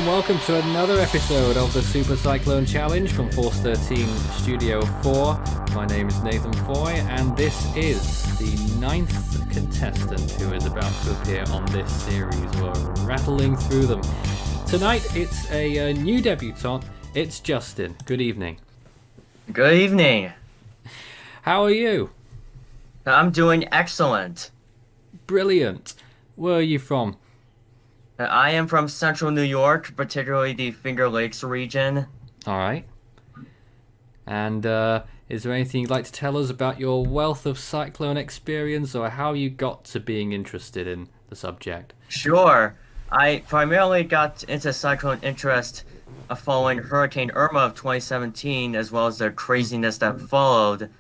and welcome to another episode of the Super Cyclone Challenge from Force 13 Studio 4. My name is Nathan Foy, and this is the 9th contestant who is about to appear on this series. We're rattling through them. Tonight, it's a new debutant. It's Justin. Good evening. Good evening. How are you? I'm doing excellent. Brilliant. Where are you from? I am from central New York, particularly the Finger Lakes region. All right. And is there anything you'd like to tell us about your wealth of cyclone experience, or how you got to being interested in the subject? Sure. I primarily got into cyclone interest following Hurricane Irma of 2017, as well as the craziness that followed.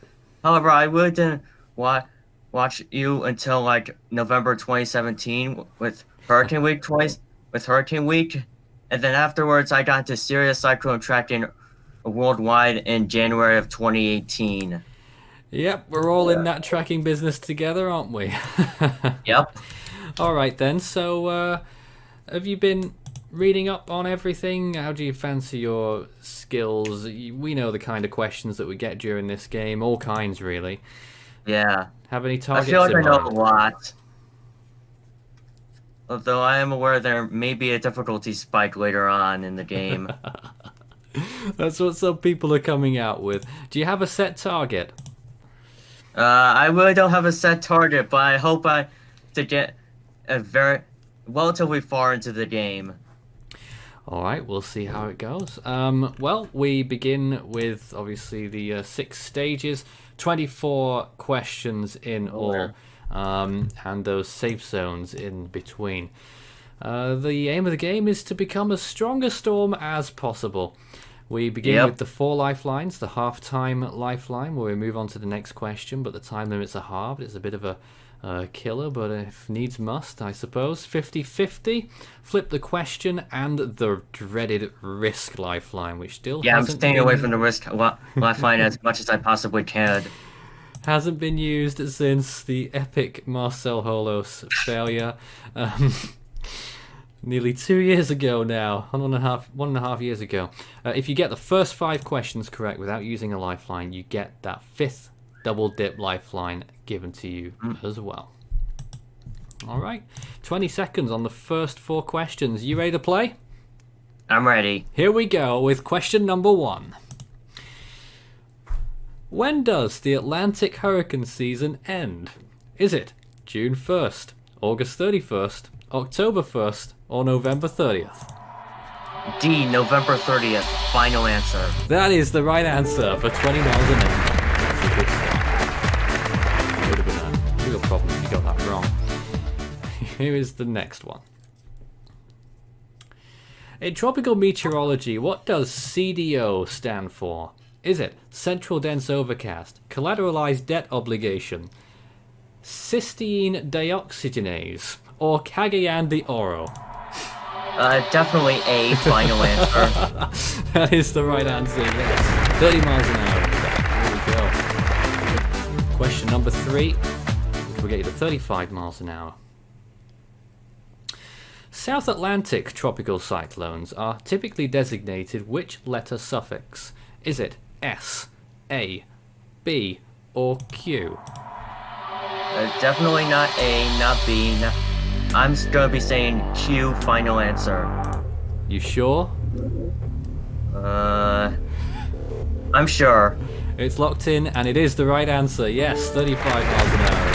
However, I really didn't watch you until like November 2017 with Hurricane Week, and then afterwards I got into serious cyclone tracking worldwide in January of 2018. Yep, we're all in that tracking business together, aren't we? Yep. All right then. So, have you been reading up on everything? How do you fancy your skills? We know the kind of questions that we get during this game, all kinds really. Yeah. Have any targets I feel like in I know mind? a lot. Although I am aware there may be a difficulty spike later on in the game. That's what some people are coming out with. Do you have a set target? I really don't have a set target, but I hope to get a very relatively far into the game. All right, we'll see how it goes. Well, we begin with obviously the 6 stages, 24 questions in all. And those safe zones in between. The aim of the game is to become as strong a storm as possible. We begin with the 4 lifelines, the half-time lifeline, where we move on to the next question, but the time limits are halved. It's a bit of a killer, but if needs must, I suppose. 50-50, flip the question, and the dreaded risk lifeline, which still I'm hasn't staying been... away from the risk lifeline as much as I possibly can. Hasn't been used since the epic Marcel failure nearly 2 years ago now, one and a half years ago. If you get the first 5 questions correct without using a lifeline, you get that 5th double dip lifeline given to you as well. All right, 20 seconds on the first 4 questions. You ready to play? I'm ready. Here we go with question number 1. When does the Atlantic hurricane season end? Is it June 1st, August 31st, October 1st, or November 30th? D, November 30th, final answer. That is the right answer for 20 miles an hour. That's a good start. Would have been a real problem if you got that wrong. Here is the next one. In tropical meteorology, what does CDO stand for? Is it Central Dense Overcast, Collateralized Debt Obligation, Cysteine Dioxygenase, or Cagayan de Oro? Definitely A, final answer. That is the right answer, yes. 30 miles an hour. There we go. Question number 3, which will get you to 35 miles an hour. South Atlantic tropical cyclones are typically designated which letter suffix? Is it S, A, B, or Q? Definitely not A, not B. I'm gonna be saying Q, final answer. You sure? I'm sure. It's locked in, and it is the right answer. Yes, 35 miles an hour.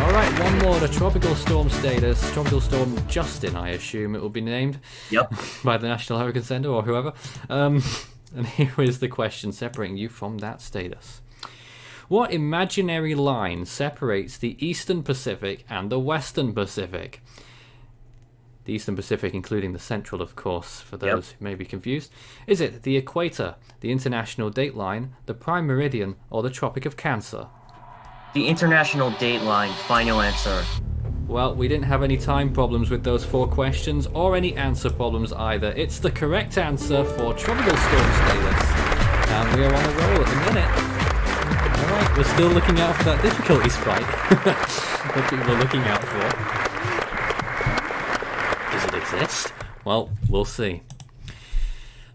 Alright, one more. The tropical storm status. Tropical storm Justin, I assume it will be named. Yep. By the National Hurricane Center or whoever. And here is the question separating you from that status. What imaginary line separates the Eastern Pacific and the Western Pacific? The Eastern Pacific including the Central, of course, for those who may be confused. Is it the equator, the international date line, the prime meridian, or the Tropic of Cancer? The international date line, final answer. Well, we didn't have any time problems with those 4 questions, or any answer problems either. It's the correct answer for tropical storm status. And we are on a roll at the minute. Alright, we're still looking out for that difficulty spike that people are looking out for. Is it exist? Well, we'll see.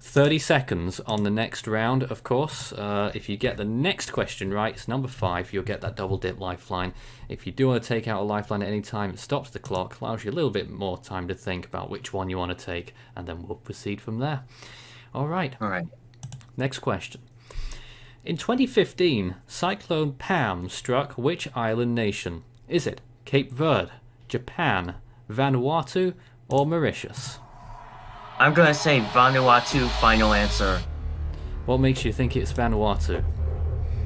30 seconds on the next round, of course. If you get the next question right, it's number 5, you'll get that double dip lifeline. If you do want to take out a lifeline at any time, it stops the clock, allows you a little bit more time to think about which one you want to take, and then we'll proceed from there. All right. Next question. In 2015, Cyclone Pam struck which island nation? Is it Cape Verde, Japan, Vanuatu, or Mauritius? I'm going to say Vanuatu, final answer. What makes you think it's Vanuatu?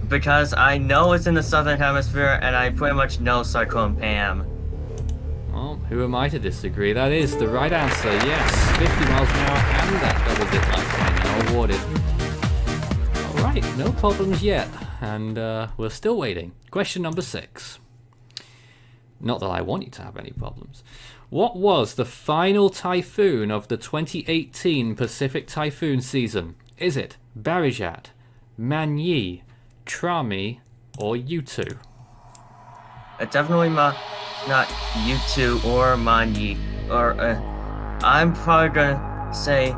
Because I know it's in the southern hemisphere, and I pretty much know Cyclone Pam. Well, who am I to disagree? That is the right answer, yes. 50 miles an hour and that double dip lifeline now awarded. Alright, no problems yet. And we're still waiting. Question number 6. Not that I want you to have any problems. What was the final typhoon of the 2018 Pacific typhoon season? Is it Barijat, Manyi, Trami, or Yutu? Definitely not Yutu or Manyi. Or I'm probably gonna say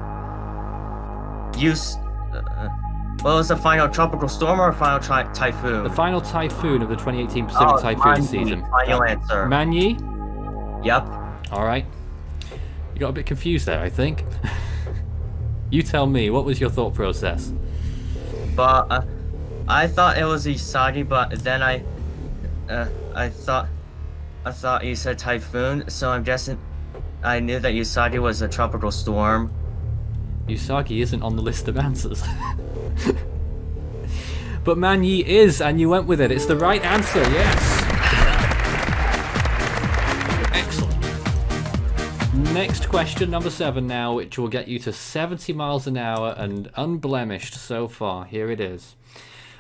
what was the final tropical storm or final typhoon? The final typhoon of the 2018 Pacific typhoon Manyi, season. Final answer. Manyi? Yep. Alright. You got a bit confused there, I think. You tell me, what was your thought process? But I thought it was Usagi, but then I thought you said typhoon, so I'm guessing I knew that Usagi was a tropical storm. Usagi isn't on the list of answers. But Manyi is, and you went with it. It's the right answer, yes. Excellent. Next question, number 7 now, which will get you to 70 miles an hour and unblemished so far. Here it is.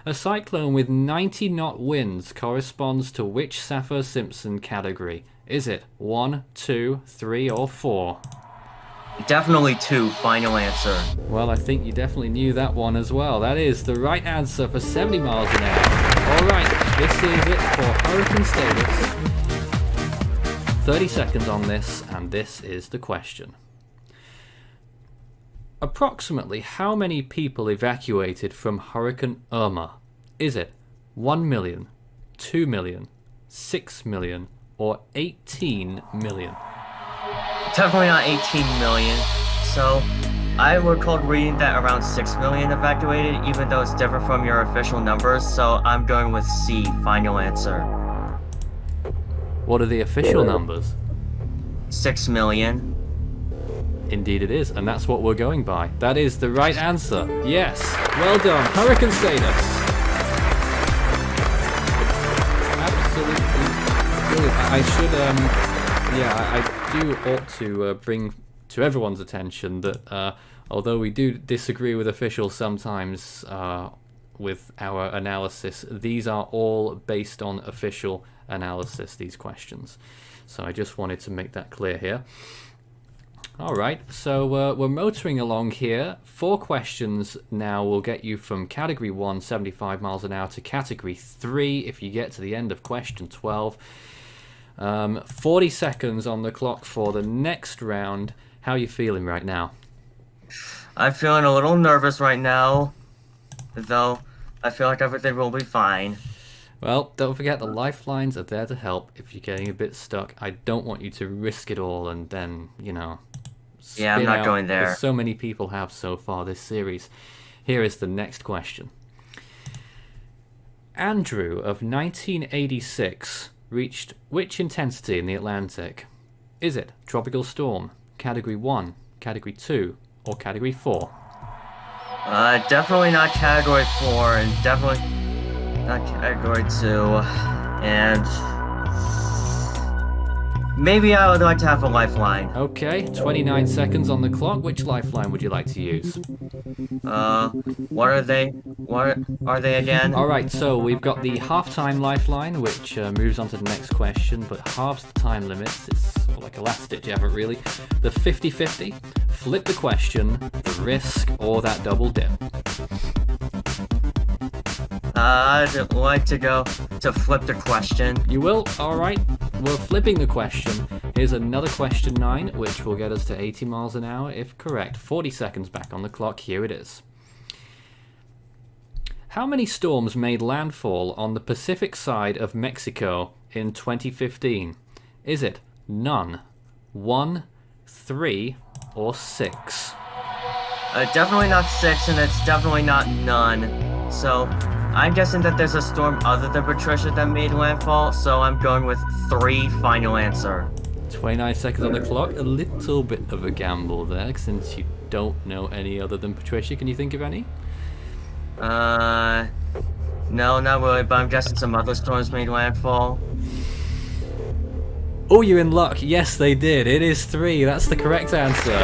A cyclone with 90 knot winds corresponds to which Saffir-Simpson category? Is it 1, 2, 3, or 4? Definitely 2, final answer. Well, I think you definitely knew that one as well. That is the right answer for 70 miles an hour. Alright, this is it for hurricane status. 30 seconds on this, and this is the question. Approximately how many people evacuated from Hurricane Irma? Is it 1 million, 2 million, 6 million, or 18 million? Definitely not 18 million. So I recalled reading that around 6 million evacuated, even though it's different from your official numbers. So I'm going with C, final answer. What are the official numbers? 6 million. Indeed it is, and that's what we're going by. That is the right answer. Yes. Well done. Hurricane status. Absolutely brilliant. I do ought to bring to everyone's attention that although we do disagree with officials sometimes with our analysis, these are all based on official analysis, these questions. So I just wanted to make that clear here. Alright, so we're motoring along here. 4 questions now will get you from Category 1, 75 miles an hour, to Category 3 if you get to the end of question 12. 40 seconds on the clock for the next round. How are you feeling right now? I'm feeling a little nervous right now, though I feel like everything will be fine. Well, don't forget the lifelines are there to help if you're getting a bit stuck. I don't want you to risk it all and then, Yeah, I'm not going there. As so many people have so far this series. Here is the next question. Andrew of 1986 reached which intensity in the Atlantic? Is it Tropical Storm, Category 1, Category 2, or Category 4? Definitely not Category 4, and definitely not Category 2, and maybe I would like to have a lifeline. Okay, 29 seconds on the clock. Which lifeline would you like to use? What are they? What are they again? Alright, so we've got the half-time lifeline, which moves on to the next question, but halves the time limits. It's sort of like a last-ditch effort, really. The 50-50, flip the question, the risk, or that double dip. I'd like to go to flip the question. You will? Alright. We're flipping the question. Here's another question 9, which will get us to 80 miles an hour if correct. 40 seconds back on the clock. Here it is. How many storms made landfall on the Pacific side of Mexico in 2015? Is it none, 1, 3, or 6? Definitely not 6, and it's definitely not none. So, I'm guessing that there's a storm other than Patricia that made landfall, so I'm going with 3, final answer. 29 seconds on the clock. A little bit of a gamble there, since you don't know any other than Patricia. Can you think of any? No, not really, but I'm guessing some other storms made landfall. Oh, you're in luck. Yes, they did. It is 3. That's the correct answer.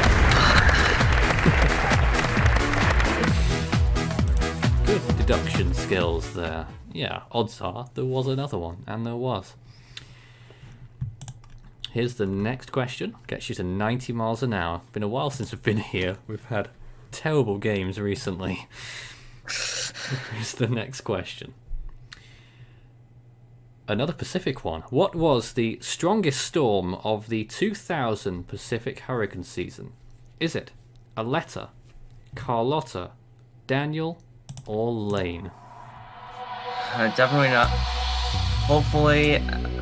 Good deduction skills there. Yeah, odds are there was another one, and there was. Here's the next question. Gets you to 90 miles an hour. Been a while since we've been here. We've had terrible games recently. Here's the next question. Another Pacific one. What was the strongest storm of the 2000 Pacific hurricane season? Is it Aletta, Carlotta, Daniel, or Lane? Definitely not. Hopefully,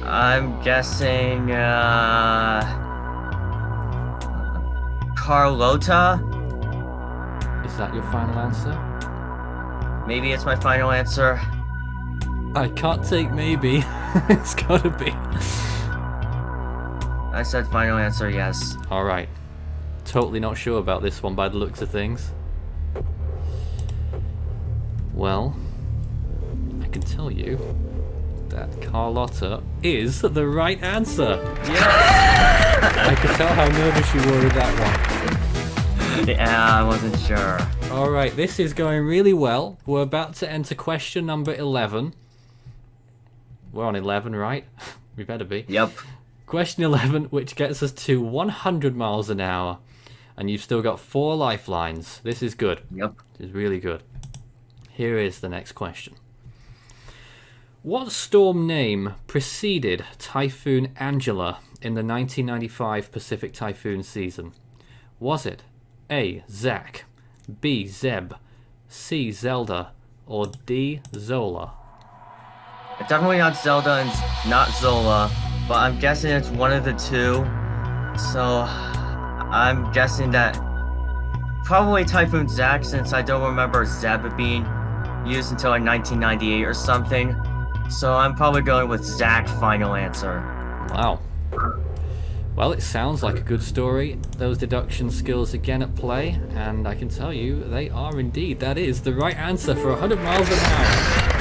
I'm guessing, Carlotta? Is that your final answer? Maybe it's my final answer. I can't take maybe. It's gotta be. I said final answer, yes. Alright. Totally not sure about this one by the looks of things. Well, I can tell you that Carlotta is the right answer. Yeah. I could tell how nervous you were with that one. Yeah, I wasn't sure. Alright, this is going really well. We're about to enter question number 11. We're on 11, right? We better be. Yep. Question 11, which gets us to 100 miles an hour. And you've still got 4 lifelines. This is good. Yep. This is really good. Here is the next question. What storm name preceded Typhoon Angela in the 1995 Pacific typhoon season? Was it A. Zach, B. Zeb, C. Zelda, or D. Zola? It's definitely not Zelda and not Zola, but I'm guessing it's one of the two. So, I'm guessing that probably Typhoon Zach, since I don't remember Zeb being used until like 1998 or something. So I'm probably going with Zach, final answer. Wow. Well, it sounds like a good story. Those deduction skills again at play, and I can tell you they are indeed. That is the right answer for 100 miles an hour.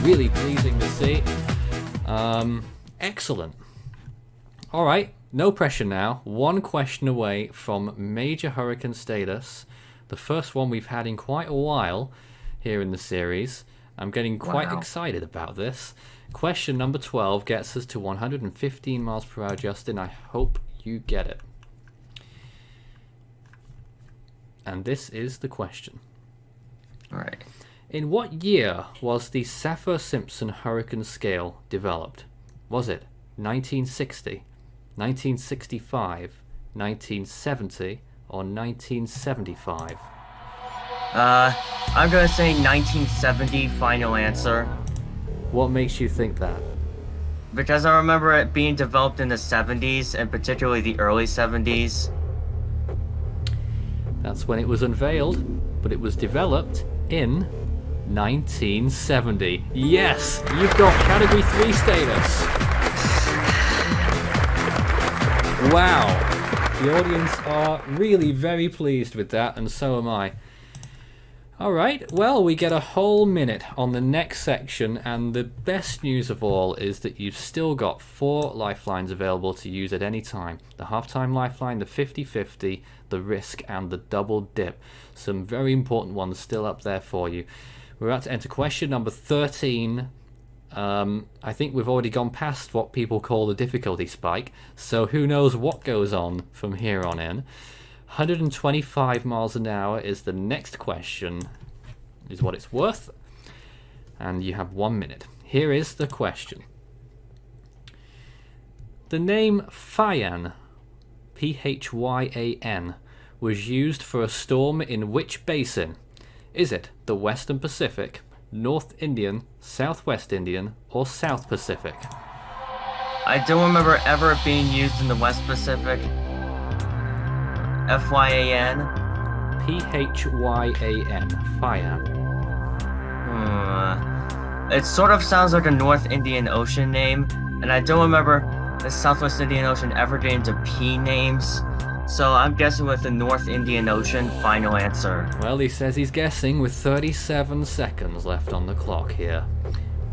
Really pleasing to see. Excellent. All right, no pressure now. One question away from major hurricane status. The first one we've had in quite a while here in the series. I'm getting quite excited about this. Question number 12 gets us to 115 miles per hour, Justin. I hope you get it. And this is the question. All right. In what year was the Saffir-Simpson hurricane scale developed? Was it 1960, 1965, 1970, or 1975? I'm gonna say 1970, final answer. What makes you think that? Because I remember it being developed in the 70s, and particularly the early 70s. That's when it was unveiled, but it was developed in 1970. Yes, you've got Category 3 status. Wow. The audience are really very pleased with that, and so am I. Alright, well, we get a whole minute on the next section, and the best news of all is that you've still got 4 lifelines available to use at any time. The halftime lifeline, the 50-50, the risk, and the double dip. Some very important ones still up there for you. We're about to enter question number 13. I think we've already gone past what people call the difficulty spike, so who knows what goes on from here on in. 125 miles an hour is the next question, is what it's worth, and you have 1 minute. Here is the question. The name Phyan, Phyan, was used for a storm in which basin? Is it the Western Pacific, North Indian, Southwest Indian, or South Pacific? I don't remember ever it being used in the West Pacific. Phyan. Phyan, Phyan. It sort of sounds like a North Indian Ocean name, and I don't remember the Southwest Indian Ocean ever getting to P names. So I'm guessing with the North Indian Ocean. Final answer. Well, he says he's guessing with 37 seconds left on the clock here.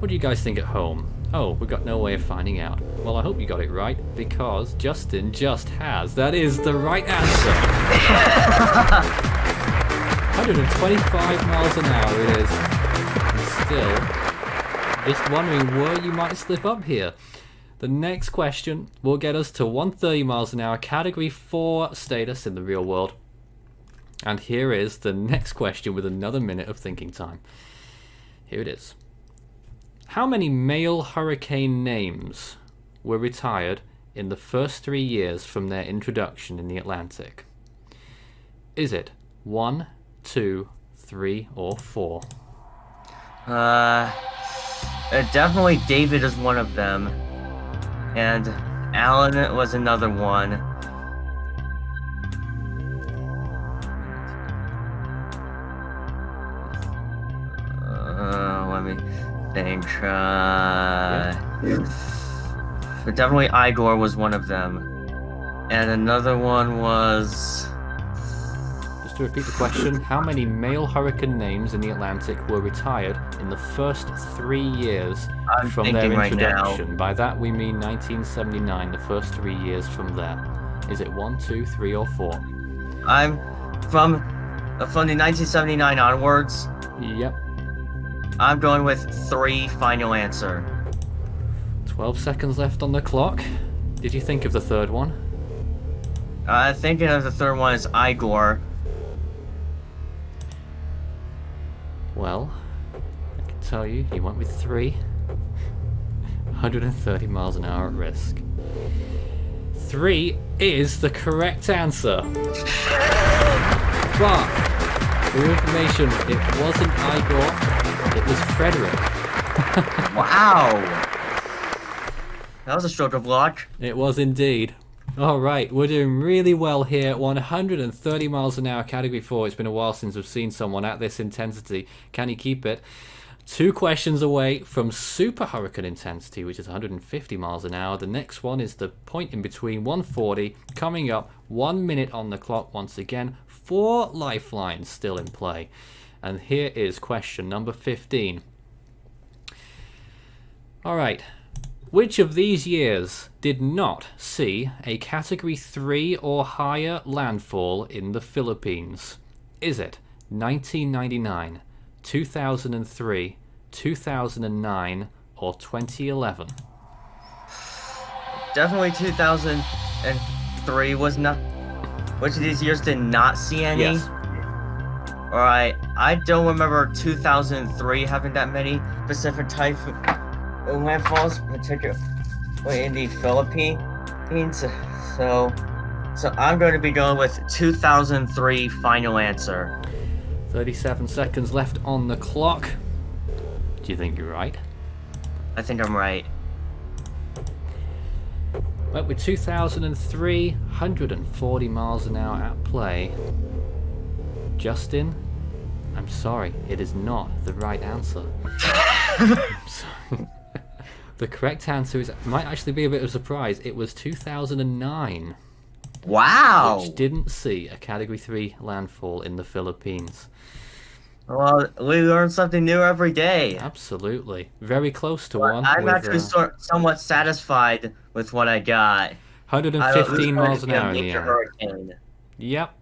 What do you guys think at home? Oh, we've got no way of finding out. Well, I hope you got it right, because Justin just has. That is the right answer. 125 miles an hour it is. And still, just wondering where you might slip up here. The next question will get us to 130 miles an hour, category 4 status in the real world. And here is the next question with another minute of thinking time. Here it is. How many male hurricane names were retired in the first 3 years from their introduction in the Atlantic? Is it 1, 2, 3, or 4? Definitely David is one of them. And Alan was another one. Let me think. But definitely Igor was one of them. And another one was... Just to repeat the question, how many male hurricane names in the Atlantic were retired in the first 3 years from their introduction? Right. By that we mean 1979, the first 3 years from there. Is it 1, 2, 3, or 4? I'm from the 1979 onwards. Yep. I'm going with 3. Final answer. 12 seconds left on the clock. Did you think of the third one? Thinking of the third one is Igor. Well, I can tell you, he went with 3. 130 miles an hour at risk. 3 is the correct answer. But, for your information, it wasn't Igor, it was Frederick. Wow! That was a stroke of luck. It was indeed. Alright, we're doing really well here. 130 miles an hour, category 4. It's been a while since we've seen someone at this intensity. Can he keep it? 2 questions away from super hurricane intensity, which is 150 miles an hour. The next one is the point in between, 140. Coming up, 1 minute on the clock once again. 4 lifelines still in play. And here is question number 15. Alright. Which of these years did not see a category 3 or higher landfall in the Philippines? Is it 1999, 2003, 2009, or 2011? Definitely 2003 was not... Which of these years did not see any? Yes. Alright, I don't remember 2003 having that many Pacific typhoon landfalls, particularly in the Philippines. So I'm going to be going with 2003. Final answer. 37 seconds left on the clock. Do you think you're right? I think I'm right. Well, with 2003, 140 miles an hour at play. Justin, I'm sorry, it is not the right answer. I'm sorry. The correct answer might actually be a bit of a surprise. It was 2009. Wow! Which didn't see a Category 3 landfall in the Philippines. Well, we learn something new every day. Absolutely. Very close to But one. I'm actually somewhat satisfied with what I got. 115 miles an hour in the major air. hurricane. Yep.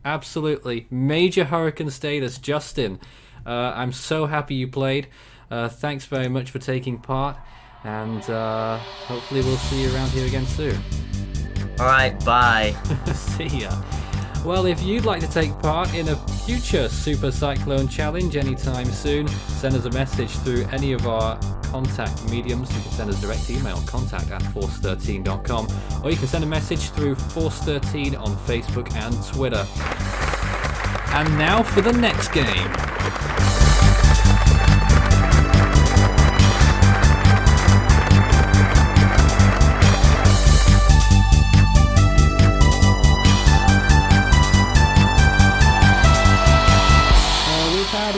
Absolutely. Major hurricane status. Justin, I'm so happy you played. Thanks very much for taking part. And hopefully we'll see you around here again soon. Alright, bye. See ya. Well, if you'd like to take part in a future Super Cyclone challenge anytime soon, send us a message through any of our contact mediums. You can send us a direct email, contact@force13.com, or you can send a message through Force13 on Facebook and Twitter. And now for the next game.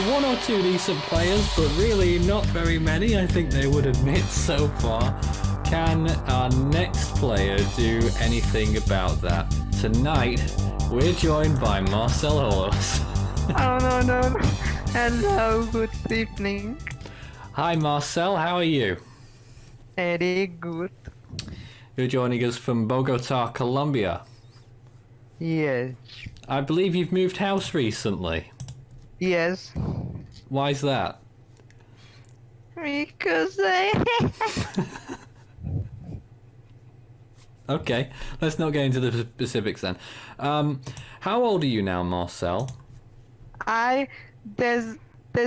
One or two decent players, but really not very many, I think they would admit so far. Can our next player do anything about that? Tonight, we're joined by Marcel Holos. Oh, no. Hello, good evening. Hi Marcel, how are you? Very good. You're joining us from Bogota, Colombia. Yes. I believe you've moved house recently. Yes. Why's that? Because Okay, let's not get into the specifics then. How old are you now, Marcel? this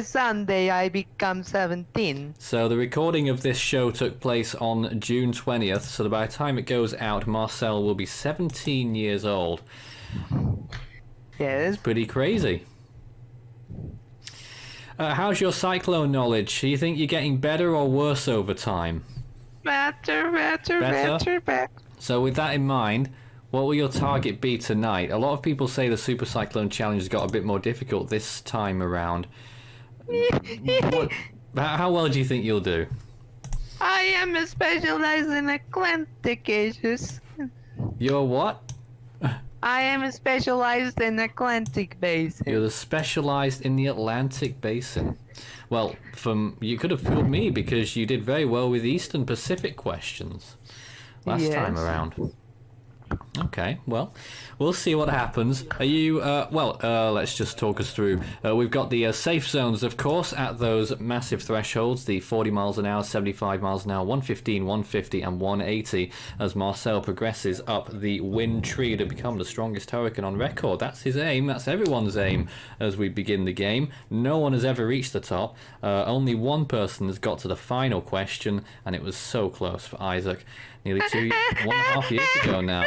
Sunday I become 17. So the recording of this show took place on June 20th, so by the time it goes out, Marcel will be 17 years old. Yes. Pretty crazy. How's your Cyclone knowledge? Do you think you're getting better or worse over time? Better. So with that in mind, what will your target be tonight? A lot of people say the Super Cyclone challenge has got a bit more difficult this time around. How well do you think you'll do? I am specialized in Atlantic issues. You're what? I am specialized in Atlantic basin. You're specialized in the Atlantic basin. Well, you could have fooled me because you did very well with Eastern Pacific questions last time around. Okay, well, we'll see what happens. Are you, let's just talk us through. We've got the safe zones, of course, at those massive thresholds, the 40 miles an hour, 75 miles an hour, 115, 150, and 180, as Marcel progresses up the wind tree to become the strongest hurricane on record. That's his aim, that's everyone's aim as we begin the game. No one has ever reached the top. Only one person has got to the final question, and it was so close for Isaac. Nearly 1.5 years ago now.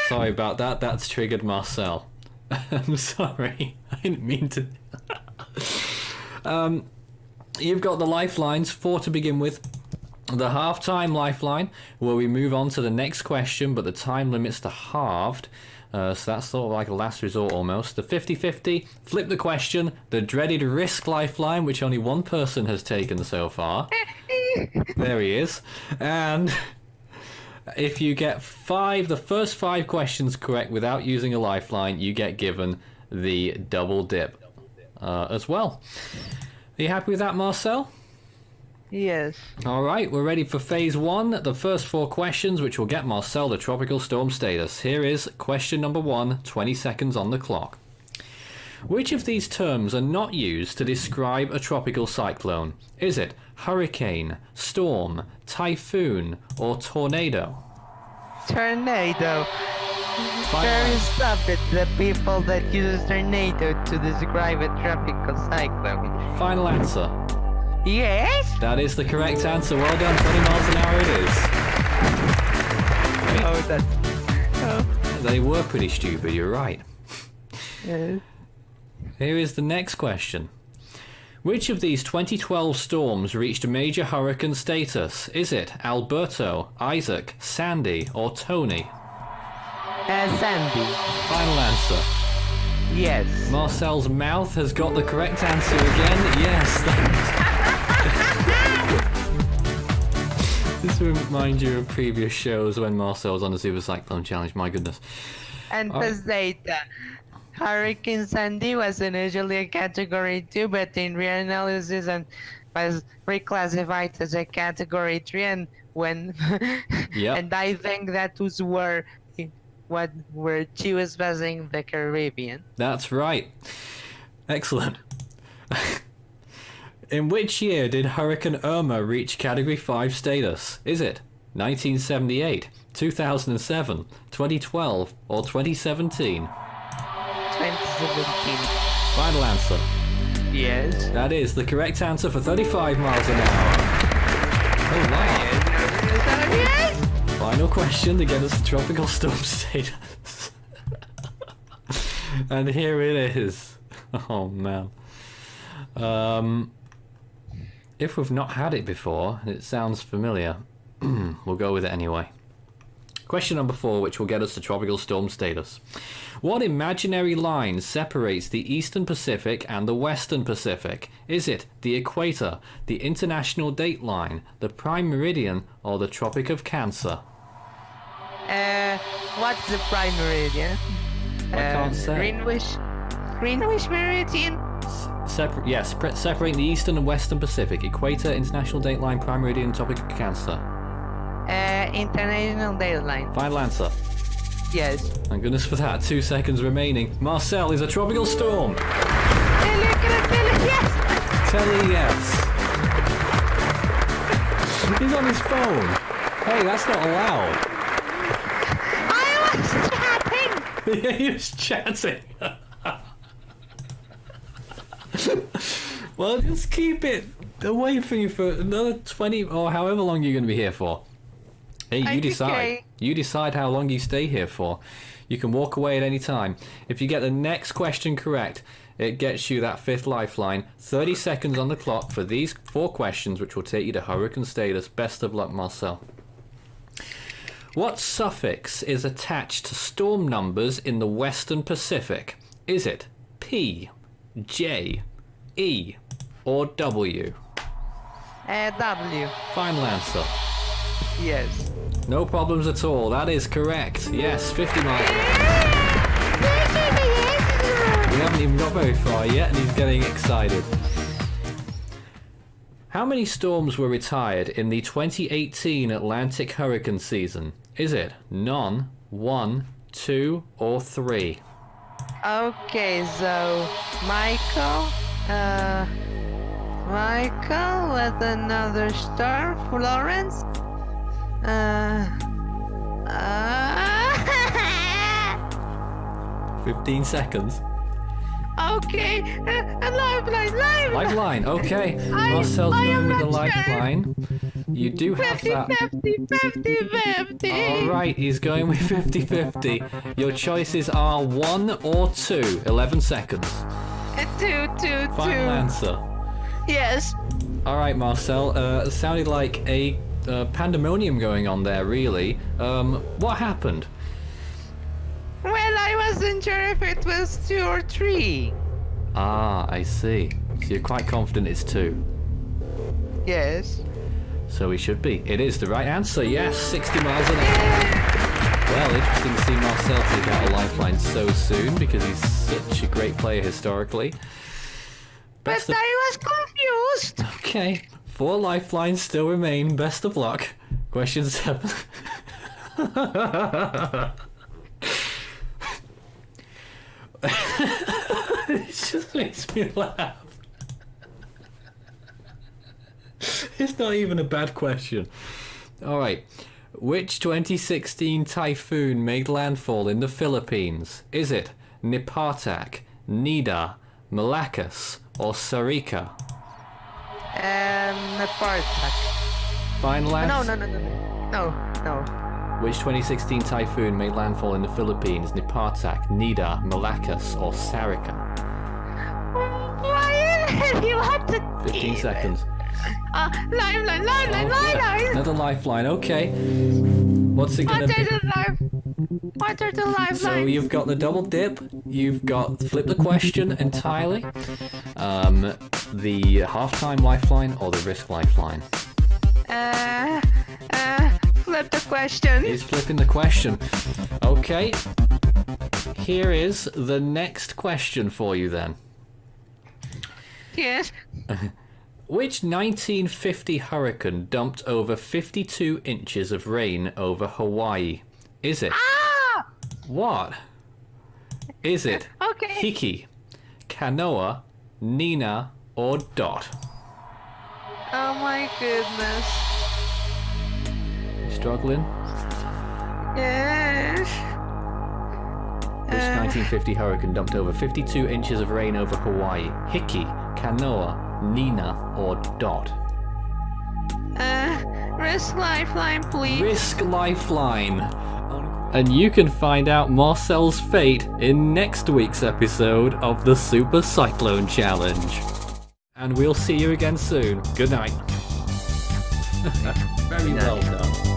Sorry about that. That's triggered Marcel. I'm sorry. I didn't mean to. You've got the lifelines, 4 to begin with. The half-time lifeline, where we move on to the next question, but the time limit's to halved. So that's sort of like a last resort almost. The 50-50, flip the question. The dreaded risk lifeline, which only one person has taken so far. There he is. And if you get the first 5 questions correct without using a lifeline, you get given the double dip as well. Are you happy with that, Marcel? Yes. Alright, we're ready for phase 1. The first 4 questions, which will get Marcel the tropical storm status. Here is question number 1, 20 seconds on the clock. Which of these terms are not used to describe a tropical cyclone? Is it hurricane, storm, typhoon, or tornado? Tornado. Final Very answer. stupid, the people that use tornado to describe a tropical cyclone. Final answer. Yes? That is the correct answer. Well done. 20 miles an hour it is. Oh, that's... They were pretty stupid, you're right. Yes. Here is the next question. Which of these 2012 storms reached major hurricane status? Is it Alberto, Isaac, Sandy, or Tony? Sandy. Final answer. Yes. Marcel's mouth has got the correct answer again. Yes. This reminds you of previous shows when Marcel was on the Super Cyclone Challenge. My goodness. And plus data. Hurricane Sandy was initially a Category 2, but in reanalysis and was reclassified as a Category 3, and when Yep. and I think that was where she was passing the Caribbean. That's right. Excellent. In which year did Hurricane Irma reach Category 5 status? Is it 1978, 2007, 2012, or 2017? 2017. Final answer. Yes. That is the correct answer for 35 miles an hour. Oh wow. Yes. Final question to get us to tropical storm status. And here it is. Oh man. If we've not had it before, and it sounds familiar, we'll go with it anyway. Question number 4, which will get us to tropical storm status. What imaginary line separates the Eastern Pacific and the Western Pacific? Is it the equator, the international date line, the prime meridian, or the Tropic of Cancer? What's the prime meridian? I can't say. Greenwich meridian. Separating the Eastern and Western Pacific. Equator, international date line, prime meridian, Tropic of Cancer. International date line. Final answer. Yes. Thank goodness for that. 2 seconds remaining. Marcel is a tropical storm. Yes. Telly yes. He's on his phone. Hey, that's not allowed. I was chatting. Yeah, he was chatting. Well, just keep it away from you for another 20 or however long you're going to be here for. Hey, you decide. Okay. You decide how long you stay here for. You can walk away at any time. If you get the next question correct, it gets you that 5th lifeline. 30 seconds on the clock for these 4 questions, which will take you to hurricane status. Best of luck, Marcel. What suffix is attached to storm numbers in the Western Pacific? Is it P, J, E, or W? W. Final answer. Yes. No problems at all. That is correct. Yes, 50 miles. We haven't even got very far yet, and he's getting excited. How many storms were retired in the 2018 Atlantic hurricane season? Is it none, 1, 2, or 3? Okay, so Michael, with another star, Florence. 15 seconds. Okay, a lifeline. Lifeline, okay. I Marcel's going am with the not sure. lifeline. You do have that. 50. Alright, he's going with 50-50. Your choices are 1 or 2. 11 seconds. Two. Final answer. Yes. Alright, Marcel. It sounded like a pandemonium going on there, really. What happened? Well, I wasn't sure if it was 2 or 3. Ah, I see. So you're quite confident it's 2. Yes. So we should be. It is the right answer, yes. 60 miles an hour. Well, interesting to see Marcel take out a lifeline so soon because he's such a great player historically. But I was confused. Okay, 4 lifelines still remain. Best of luck. Question 7. It just makes me laugh. It's not even a bad question. Alright. Which 2016 typhoon made landfall in the Philippines? Is it Nipatak, Nida, Malacca, or Sarika? Napartak. Final answer? No. Which 2016 typhoon made landfall in the Philippines? Nipatak, Nida, Malacca, or Sarika? Why did you want to... 15 seconds. Lifeline. Another lifeline, okay. What's it gonna be? What are the lifelines? So you've got the double dip, you've got flip the question entirely, the halftime lifeline or the risk lifeline. Flip the question. He's flipping the question. Okay. Here is the next question for you then. Yes. Which 1950 hurricane dumped over 52 inches of rain over Hawaii? Is it? What? Is it Okay. Hiki, Kanoa, Nina, or Dot? Oh my goodness. Struggling? Yes. Which 1950 hurricane dumped over 52 inches of rain over Hawaii? Hiki, Kanoa, Nina, or Dot? risk lifeline, please. Risk lifeline. And you can find out Marcel's fate in next week's episode of the Super Cyclone Challenge. And we'll see you again soon. Good night. Very well done.